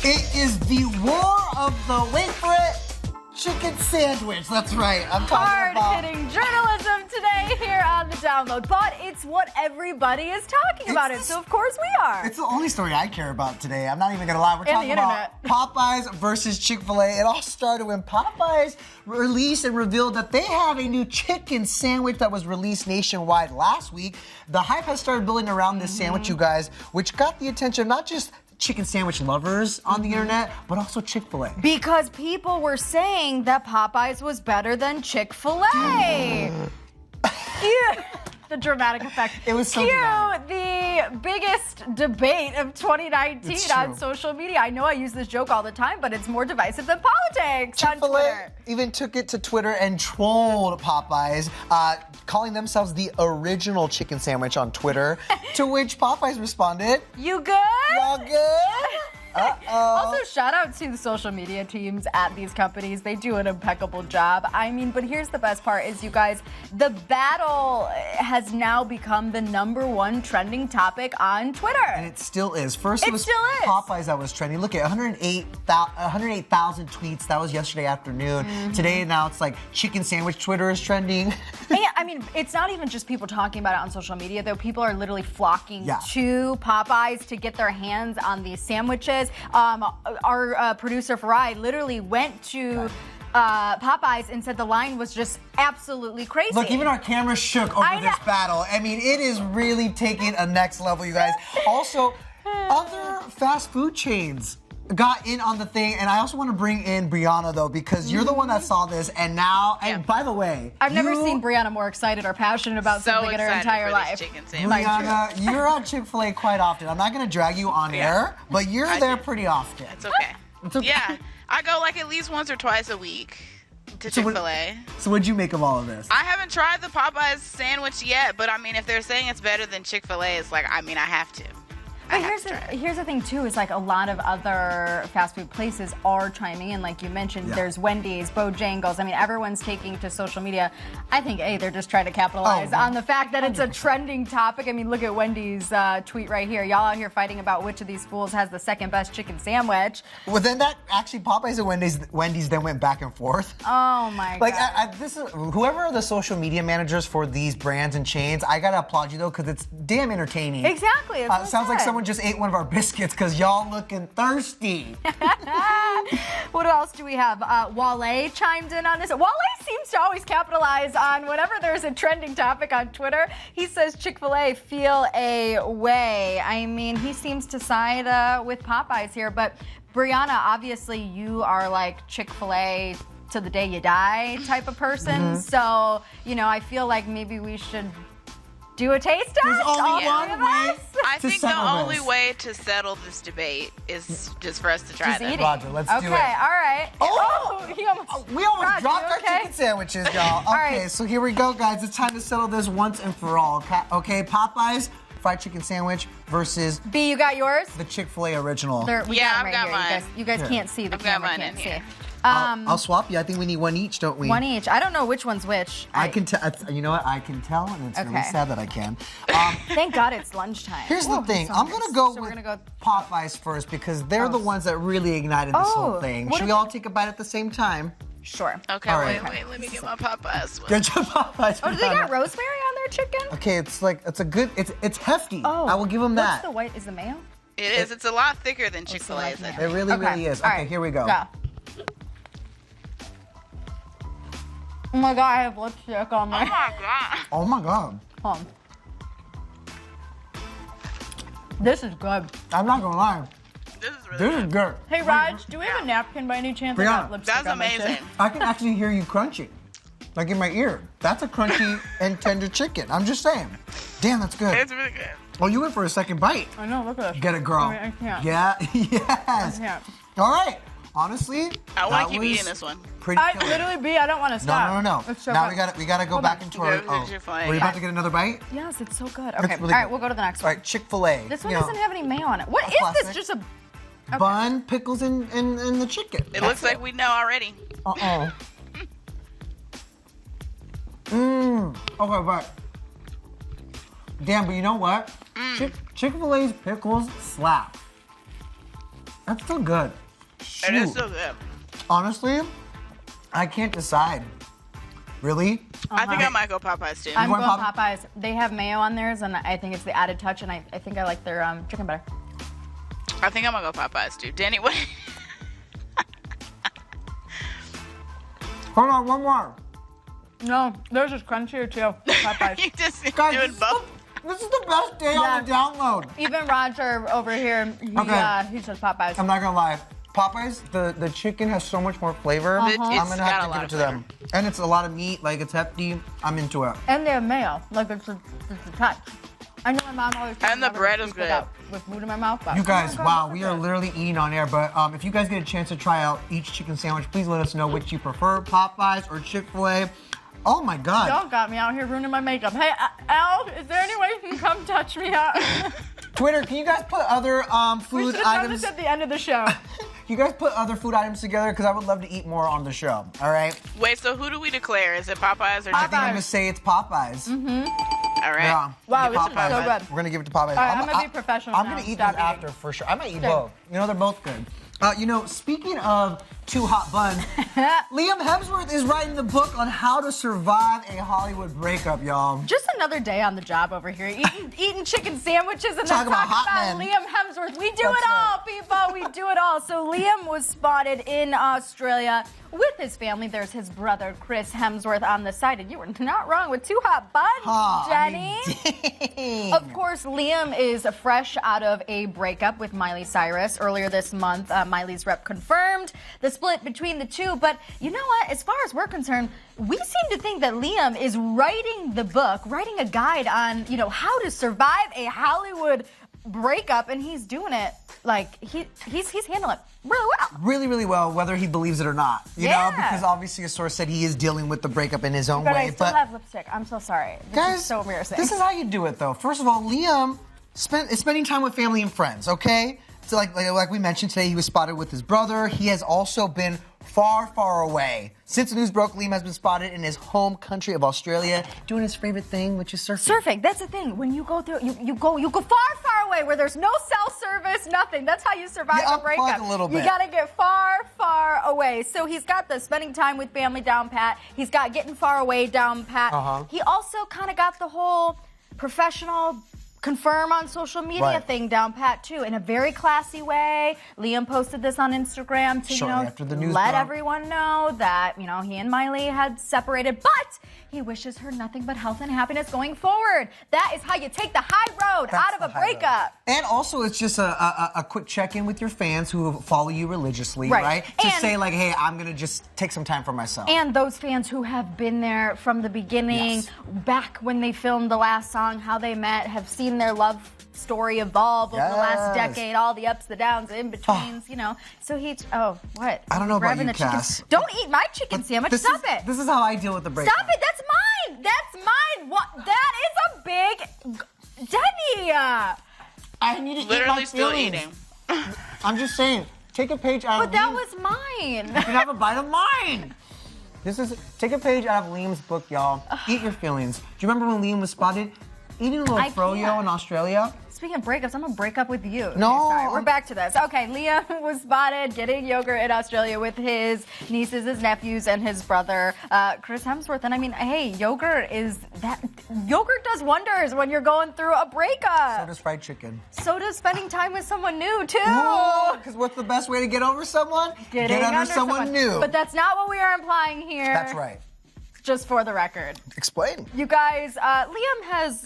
It is the war of the, wait for it, chicken sandwich. That's right. I'm talking about hard-hitting journalism today here on the Download. But it's what everybody is talking about it, so of course we are. It's the only story I care about today. I'm not even going to lie. We're talking about Popeyes versus Chick-fil-A. It all started when Popeyes released and revealed that they have a new chicken sandwich that was released nationwide last week. The hype has started building around this sandwich, you guys, which got the attention of not just chicken sandwich lovers on the internet, but also Chick-fil-A. Because people were saying that Popeyes was better than Chick-fil-A. Yeah. The dramatic effect. It was so Cue dramatic. the biggest debate of 2019 on social media. I know I use this joke all the time, but it's more divisive than politics on Twitter. Chick-fil-A even took it to Twitter and trolled Popeyes, calling themselves the original chicken sandwich on Twitter, to which Popeyes responded, "You good? Y'all good?" Also, shout out to the social media teams at these companies. They do an impeccable job. I mean, but here's the best part is, you guys, the battle has now become the #1 trending topic on Twitter. And it still is. First, it was Popeyes that was trending. Look at 108,000 tweets. That was yesterday afternoon. Today, now it's like chicken sandwich Twitter is trending. And, I mean, it's not even just people talking about it on social media, though. People are literally flocking to Popeyes to get their hands on these sandwiches. Our producer Farai literally went to Popeyes and said the line was just absolutely crazy. Look, even our camera shook over this battle. I mean, it is really taking a next level, you guys. Also, other fast food chains got in on the thing, and I also want to bring in Brianna, though, because you're the one that saw this, and now, and by the way, I've never seen Brianna more excited or passionate about something in her entire life. Brianna, you're on Chick-fil-A quite often. I'm not going to drag you on air, but you're there pretty often. It's okay. It's okay. Yeah, I go like at least once or twice a week to Chick-fil-A. So what'd you make of all of this? I haven't tried the Popeyes sandwich yet, but I mean, if they're saying it's better than Chick-fil-A, it's like, I mean, I have to. But here's the thing, too, is like a lot of other fast food places are chiming in. Like you mentioned, there's Wendy's, Bojangles. I mean, everyone's taking to social media. I think, they're just trying to capitalize on the fact that it's a trending topic. I mean, look at Wendy's tweet right here. Y'all out here fighting about which of these fools has the second best chicken sandwich. Well, then that actually, Popeyes and Wendy's then went back and forth. Oh, my God. Like, this is, whoever are the social media managers for these brands and chains, I got to applaud you, though, because it's damn entertaining. Exactly. It sounds like someone just ate one of our biscuits because y'all looking thirsty. What else do we have? Wale chimed in on this. Wale seems to always capitalize on whenever there's a trending topic on Twitter. He says Chick-fil-A feel a way. I mean, he seems to side with Popeyes here. But Brianna, obviously you are like Chick-fil-A to the day you die type of person. So, you know, I feel like maybe we should do a taste test. There's only one way. I think the only way to settle this debate is just for us to try this. Roger, let's do it. Okay, all right. We almost dropped our chicken sandwiches, y'all. Okay, so here we go, guys. It's time to settle this once and for all. Okay, Popeyes fried chicken sandwich versus B, you got yours? The Chick-fil-A original. I've got mine. You guys can't see. The camera can't see. I'll swap you. I think we need one each, don't we? One each. I don't know which one's which. I can tell. You know what? I can tell, and it's really sad that I can. Thank God it's lunchtime. Here's the thing. I'm going to go with Popeyes first because they're the ones that really ignited this whole thing. Should we all take a bite at the same time? Sure. Okay, wait. Let me get my Popeyes. Get your Popeyes. Oh, do they got rosemary on their chicken? Okay, it's hefty. I will give them that. What's the white? Is the mayo? It is. It's a lot thicker than Chick-fil-A's. It really, really is. Okay, here we go. Yeah. Oh my God, I have lipstick on my. Oh my God. This is good. I'm not gonna lie. This is really good. Hey Raj, do we have a napkin by any chance? Brianna, that's amazing. I can actually hear you crunching, like in my ear. That's a crunchy and tender chicken. I'm just saying. Damn, that's good. It's really good. Oh, you went for a second bite. I know. Look at this. Get it, girl. I can't. Yeah. Yes. I can't. All right. Honestly, I want to keep eating this one. Literally, B, I don't want to stop. No. It's so now good. we gotta go back into our. Were you about to get another bite? Yes, it's so good. Okay, really all right, we'll go to the next one. All right, Chick-fil-A. This one doesn't have any mayo on it. What is this? Just a bun, pickles, and the chicken. It looks like we know already. Okay, but damn, but you know what? Chick-fil-A's pickles slap. That's still good. It is so good. Honestly, I can't decide. Really? I think I might go Popeyes too. I'm going Popeyes. They have mayo on theirs, and I think it's the added touch, and I think I like their chicken better. I think I'm gonna go Popeyes too. Danny, what? Hold on, one more. No, theirs is crunchier too. Popeyes. You just Guys, doing both. This is the best day on the download. Even Roger over here, he says Popeyes. I'm not gonna lie. Popeyes, the chicken has so much more flavor. I'm gonna have to give it to them. And it's a lot of meat, like it's hefty. I'm into it. And they have mayo, like it's a touch. I know my mom always. And the bread is good. With food in my mouth. But You guys, wow, we are literally eating on air. But if you guys get a chance to try out each chicken sandwich, please let us know which you prefer, Popeyes or Chick-fil-A. Oh my God. Y'all got me out here ruining my makeup. Hey, Al, is there any way you can come touch me out? Twitter, can you guys put other food We should have done items? this at the end of the show. You guys put other food items together because I would love to eat more on the show. All right. Wait, so who do we declare? Is it Popeyes or Chick-fil-A? I think I'm gonna say it's Popeyes. All right. Yeah. Wow, this is Popeyes. so good. We're gonna give it to Popeyes. All right, I'm gonna be professional I'm now. gonna eat Stop this after eating. for sure. I might eat both. You know, they're both good. Speaking of two hot buns, Liam Hemsworth is writing the book on how to survive a Hollywood breakup, y'all. Just another day on the job over here, eating chicken sandwiches and Talk then about talking hot about men. Liam Hemsworth. We do it all, people. We do it all. So Liam was spotted in Australia with his family. There's his brother, Chris Hemsworth, on the side. And you were not wrong with two hot buns, Jenny. Of course, Liam is fresh out of a breakup with Miley Cyrus. Earlier this month, Miley's rep confirmed the split between the two. But you know what? As far as we're concerned, we seem to think that Liam is writing the book, writing a guide on, how to survive a Hollywood breakup, and he's doing it like he's handling it really well. Really, really well, whether he believes it or not. You Yeah. know, because obviously a source said he is dealing with the breakup in his own But way. I still have lipstick. I'm so sorry. This guys, is so embarrassing. this is how you do it, though. First of all, Liam is spending time with family and friends, okay? So like we mentioned today, he was spotted with his brother. He has also been far, far away. Since the news broke, Liam has been spotted in his home country of Australia doing his favorite thing, which is surfing. Surfing, that's the thing. When you go through, you go far, far away where there's no cell service, nothing. That's how you survive a breakup. Unplug a little bit. You gotta get far, far away. So he's got the spending time with family down pat. He's got getting far away down pat. He also kind of got the whole professional confirm on social media thing down pat too, in a very classy way. Liam posted this on Instagram to Shortly after the news let broke. everyone know that he and Miley had separated, but he wishes her nothing but health and happiness going forward. That is how you take the high road out of a breakup. And also, it's just a quick check-in with your fans who follow you religiously, right? To say like, hey, I'm gonna just take some time for myself. And those fans who have been there from the beginning, back when they filmed the last song, how they met, have seen their love story evolve over the last decade, all the ups, the downs, in betweens, So what? I don't know about Grabbing you, the chicken. Cass. Don't eat my chicken sandwich. Stop it. This is how I deal with the breakup. Stop it. That's mine. That's mine. What? That is a big Demi. I need to eat Literally my still feelings. eating. I'm just saying, take a page out of But that Liam's. was mine. You can have a bite of mine. Take a page out of Liam's book, y'all. Eat your feelings. Do you remember when Liam was spotted eating a little froyo in Australia? Speaking of breakups, I'm gonna break up with you. No. Okay, sorry. We're back to this. Okay, Liam was spotted getting yogurt in Australia with his nieces, his nephews, and his brother, Chris Hemsworth. And I mean, hey, yogurt does wonders when you're going through a breakup. So does fried chicken. So does spending time with someone new, too. Because what's the best way to get over someone? Get under someone new. But that's not what we are implying here. That's right. Just for the record. Explain. You guys, Liam has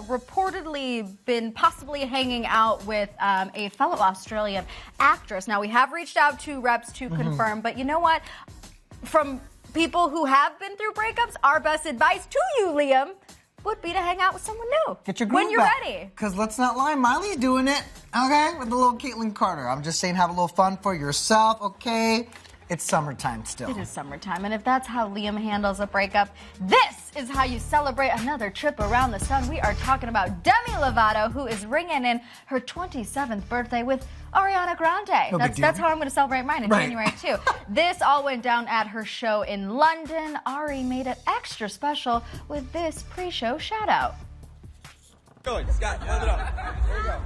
reportedly been possibly hanging out with a fellow Australian actress. Now, we have reached out to reps to confirm, but you know what? From people who have been through breakups, our best advice to you, Liam, would be to hang out with someone new. Get your groove when you're back. ready. Because let's not lie, Miley's doing it, okay? With the little Caitlyn Carter. I'm just saying, have a little fun for yourself, okay? It's summertime still. It is summertime, and if that's how Liam handles a breakup, this is how you celebrate another trip around the sun. We are talking about Demi Lovato, who is ringing in her 27th birthday with Ariana Grande. That's how I'm going to celebrate mine in January, too. This all went down at her show in London. Ari made it extra special with this pre-show shout-out. Scott, hold it up. There you go.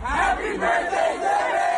Happy Happy birthday, Demi!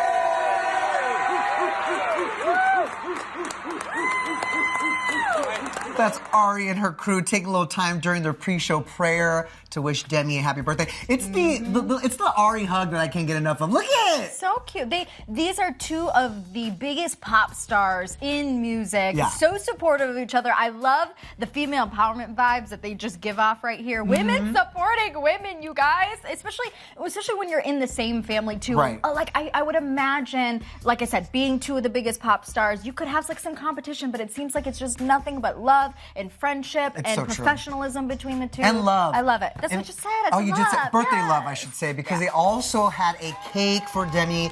That's Ari and her crew taking a little time during their pre-show prayer to wish Demi a happy birthday. It's it's the Ari hug that I can't get enough of. Look at it! So cute. These are two of the biggest pop stars in music. Yeah. So supportive of each other. I love the female empowerment vibes that they just give off right here. Women supporting women, you guys. Especially when you're in the same family too. Right. Like I would imagine, like I said, being two of the biggest pop stars, you could have like some competition, but it seems like it's just nothing but love and friendship and so professionalism between the two. And love. I love it. That's what you said. Oh, you did say birthday love, I should say, because they also had a cake for Demi.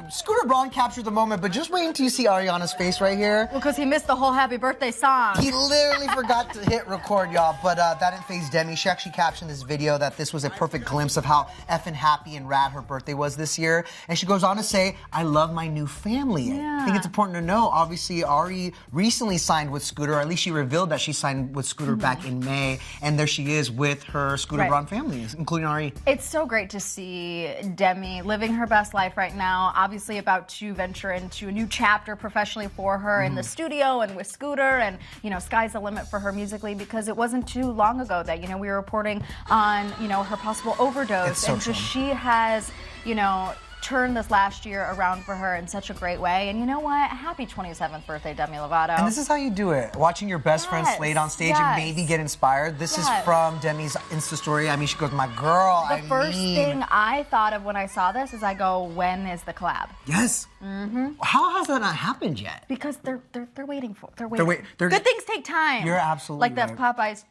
Scooter Braun captured the moment, but just wait until you see Ariana's face right here. Well, because he missed the whole happy birthday song. He literally forgot to hit record, y'all, but that didn't faze Demi. She actually captioned this video that this was a perfect glimpse of how effing happy and rad her birthday was this year. And she goes on to say, I love my new family. Yeah. I think it's important to know, obviously, Ari recently signed with Scooter, or at least she revealed that she signed with Scooter back in May, and there she is with her Scooter Braun family, including Ari. It's so great to see Demi living her best life right now, obviously about to venture into a new chapter professionally for her in the studio and with Scooter, and, you know, sky's the limit for her musically, because it wasn't too long ago that, you know, we were reporting on, you know, her possible overdose, and just she has, you know, turned this last year around for her in such a great way. And you know what? Happy 27th birthday, Demi Lovato. And this is how you do it. Watching your best friend Slade on stage and maybe get inspired. This is from Demi's Insta story. I mean, she goes, my girl, The first thing I thought of when I saw this is I go, when is the collab? Yes. How has that not happened yet? Because they're waiting for it. Good things take time. You're absolutely like that Popeyes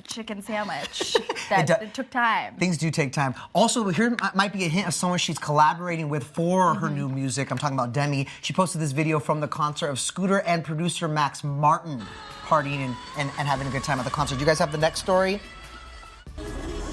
chicken sandwich. It took time. Things do take time. Also, here might be a hint of someone she's collaborating with for her new music. I'm talking about Demi. She posted this video from the concert of Scooter and producer Max Martin partying and having a good time at the concert. Do you guys have the next story?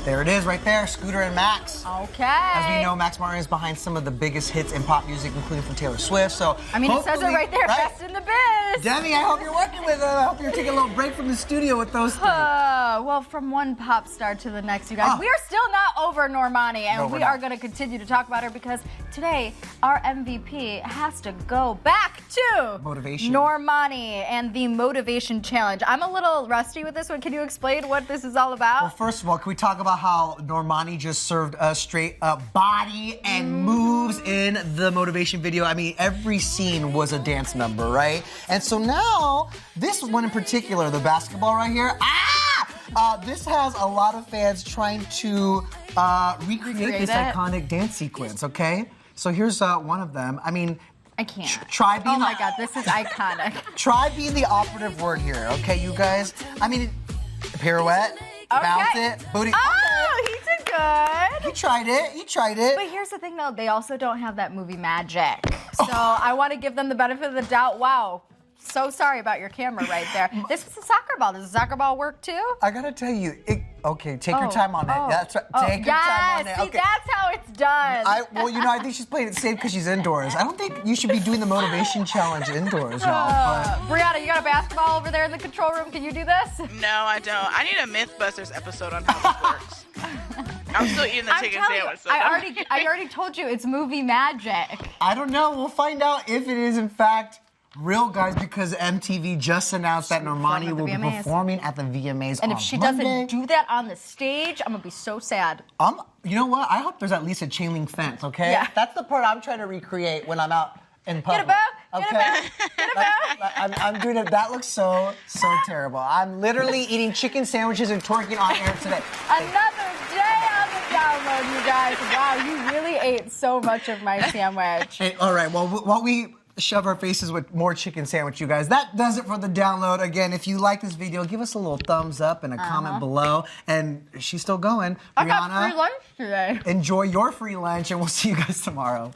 There it is right there, Scooter and Max. Okay. As we know, Max Martin is behind some of the biggest hits in pop music, including from Taylor Swift. So I mean, it says it right there, best in the biz. Demi, I hope you're working with them. I hope you're taking a little break from the studio with those things. Well, from one pop star to the next, you guys. We are still not over Normani, and we are going to continue to talk about her, because today our MVP has to go back to motivation. Normani and the Motivation Challenge. I'm a little rusty with this one. Can you explain what this is all about? Well, first of all, can we talk about how Normani just served us straight up body and moves in the motivation video? I mean, every scene was a dance number, right? And so now, this one in particular, the basketball right here, this has a lot of fans trying to recreate this iconic dance sequence, okay? So here's one of them. I mean, I can't. Try being oh my God, this is iconic. Try being the operative word here, okay, you guys? I mean, pirouette, bounce it, booty. Oh, he did good. You tried it. You tried it. But here's the thing, though. They also don't have that movie magic. So I want to give them the benefit of the doubt. Wow. So sorry about your camera right there. This is a soccer ball. Does a soccer ball work too? I gotta tell you, okay, take your time on it. That's right. Take your time on it. See, that's how it's done. Well, you know, I think she's playing it safe because she's indoors. I don't think you should be doing the motivation challenge indoors, y'all. Brianna, you got a basketball over there in the control room. Can you do this? No, I don't. I need a Mythbusters episode on how this works. I'm still eating the chicken sandwich. So I already told you it's movie magic. I don't know. We'll find out if it is in fact real, guys, because MTV just announced that Normani will be performing at the VMAs and if she doesn't do that on the stage, I'm gonna be so sad. You know what? I hope there's at least a chain link fence, okay? Yeah. That's the part I'm trying to recreate when I'm out in public. Get a bow. Okay? Get a bow. I'm doing it. That looks so terrible. I'm literally eating chicken sandwiches and twerking on air today. Another day on the download, you guys. Wow, you really ate so much of my sandwich. Hey, all right, well, while we shove our faces with more chicken sandwich, you guys, that does it for the download. Again, if you like this video, give us a little thumbs up and a comment below. And she's still going. I got free lunch today. Enjoy your free lunch, and we'll see you guys tomorrow.